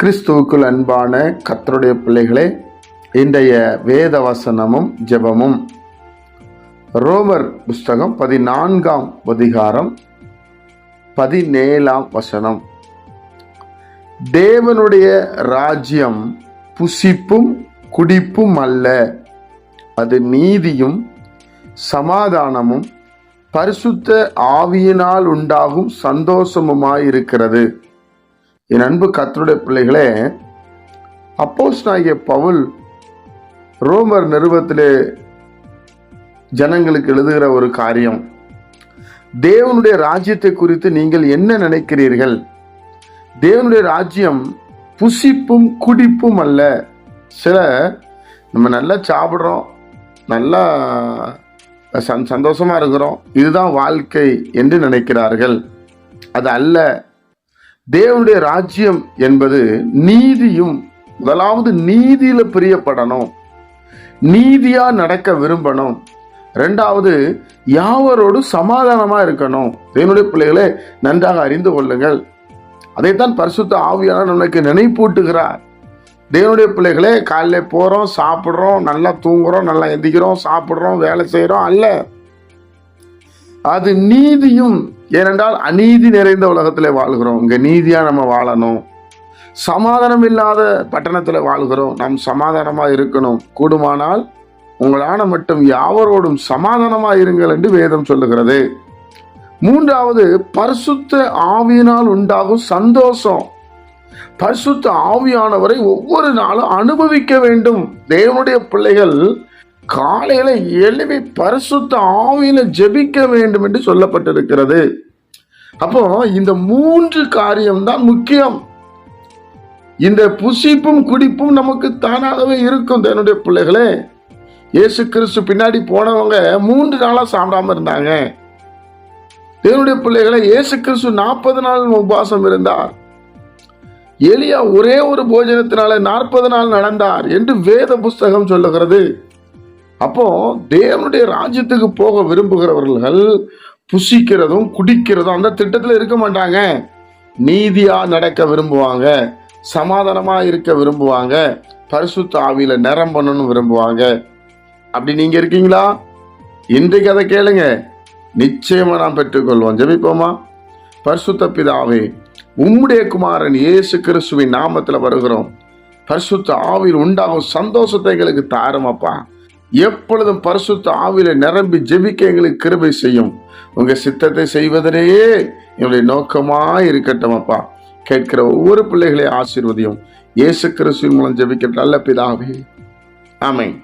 கிறிஸ்துவுக்குள் அன்பான கர்த்தருடைய பிள்ளைகளே, இன்றைய வேத வசனமும் ஜெபமும் ரோமர் புஸ்தகம் 14ஆம் அதிகாரம் 17ஆம் வசனம். தேவனுடைய ராஜ்யம் புசிப்பும் குடிப்பும் அல்ல, அது நீதியும் சமாதானமும் பரிசுத்த ஆவியினால் உண்டாகும் சந்தோஷமுமாயிருக்கிறது. என் அன்பு கர்த்தருடைய பிள்ளைகளே, அப்போஸ்தலனாகிய பவுல் ரோமர் நிருபத்திலே ஜனங்களுக்கு எழுதுகிற ஒரு காரியம், தேவனுடைய ராஜ்யத்தை குறித்து நீங்கள் என்ன நினைக்கிறீர்கள்? தேவனுடைய ராஜ்யம் புசிப்பும் குடிப்பும் அல்ல. சில நம்ம நல்லா சாப்பிட்றோம், நல்லா சந்தோஷமா இருக்கிறோம், இதுதான் வாழ்க்கை என்று நினைக்கிறார்கள். அது அல்ல. தேவனுடைய ராஜ்யம் என்பது நீதியும், முதலாவது நீதியில பிரியப்படணும், நீதியா நடக்க விரும்பணும். இரண்டாவது யாவரோடு சமாதானமா இருக்கணும். தேவனுடைய பிள்ளைகளை நன்றாக அறிந்து கொள்ளுங்கள். அதைத்தான் பரிசுத்த ஆவியானவர் நமக்கு நினைப்பூட்டுகிறார். தேவனுடைய பிள்ளைகளே, காலையில போறோம், சாப்பிட்றோம், நல்லா தூங்குறோம், நல்லா எந்திக்கிறோம், சாப்பிட்றோம், வேலை செய்யறோம் அல்ல. அது நீதியும். ஏனென்றால் அநீதி நிறைந்த உலகத்துல வாழ்கிறோம். இங்க நீதியா நம்ம வாழணும். சமாதானம் இல்லாத பட்டணத்துல வாழ்கிறோம், நாம் சமாதானமா இருக்கணும். கூடுமானால் உங்களான மட்டும் யாவரோடும் சமாதானமா இருங்கள் என்று வேதம் சொல்லுகிறது. மூன்றாவது, பரிசுத்த ஆவியினால் உண்டாகும் சந்தோஷம். பரிசுத்த ஆவியானவரை ஒவ்வொரு நாளும் அனுபவிக்க வேண்டும். தேவனுடைய பிள்ளைகள் காலையில எழுப்பி பரிசுத்த ஆவியில ஜெபிக்க வேண்டும் என்று சொல்லப்பட்டிருக்கிறது. அப்போ இந்த மூன்று காரியம்தான் முக்கியம். இந்த புசிப்பும் குடிப்பும் நமக்கு தானாகவே இருக்கும். தேவனுடைய பிள்ளைகளே, இயேசு கிறிஸ்து பின்னாடி போனவங்க 3 நாளா சாப்பிடாம இருந்தாங்க. தேவனுடைய பிள்ளைகளை, இயேசு கிறிஸ்து 40 நாள் உபவாசம் இருந்தார். எலியா ஒரே ஒரு போஜனத்தினால 40 நாள் நடந்தார் என்று வேத புஸ்தகம் சொல்லுகிறது. அப்போ தேவனுடைய ராஜ்யத்துக்கு போக விரும்புகிறவர்கள் புசிக்கிறதும் குடிக்கிறதும் அந்த திட்டத்தில் இருக்க மாட்டாங்க. நீதியா நடக்க விரும்புவாங்க, சமாதானமா இருக்க விரும்புவாங்க, பரிசுத்த ஆவியில நிரம்பணும்னு விரும்புவாங்க. அப்படி நீங்க இருக்கீங்களா? இன்றைக்கு அதை கேளுங்க, நிச்சயமா நாம் பெற்றுக்கொள்வோம். ஜெபிப்போமா? பரிசுத்த பிதாவே, உம்முடைய குமாரன் இயேசு கிறிஸ்துவின் நாமத்துல வருகிறோம். பரிசுத்த ஆவியில் உண்டாகும் சந்தோஷத்தை எங்களுக்கு தாருமப்பா. எப்பொழுதும் பரிசுத்த ஆவியில நிரம்பி ஜெபிக்க எங்களுக்கு கிருபை செய்யும். உங்க சித்தத்தை செய்வதனையே என்னுடைய நோக்கமாய் இருக்கட்டும் அப்பா. கேட்கிற ஒவ்வொரு பிள்ளைகளை ஆசீர்வதியும். இயேசு கிறிஸ்துவின் மூலம் ஜெபிக்கிற நல்ல பிதாவே, ஆமென்.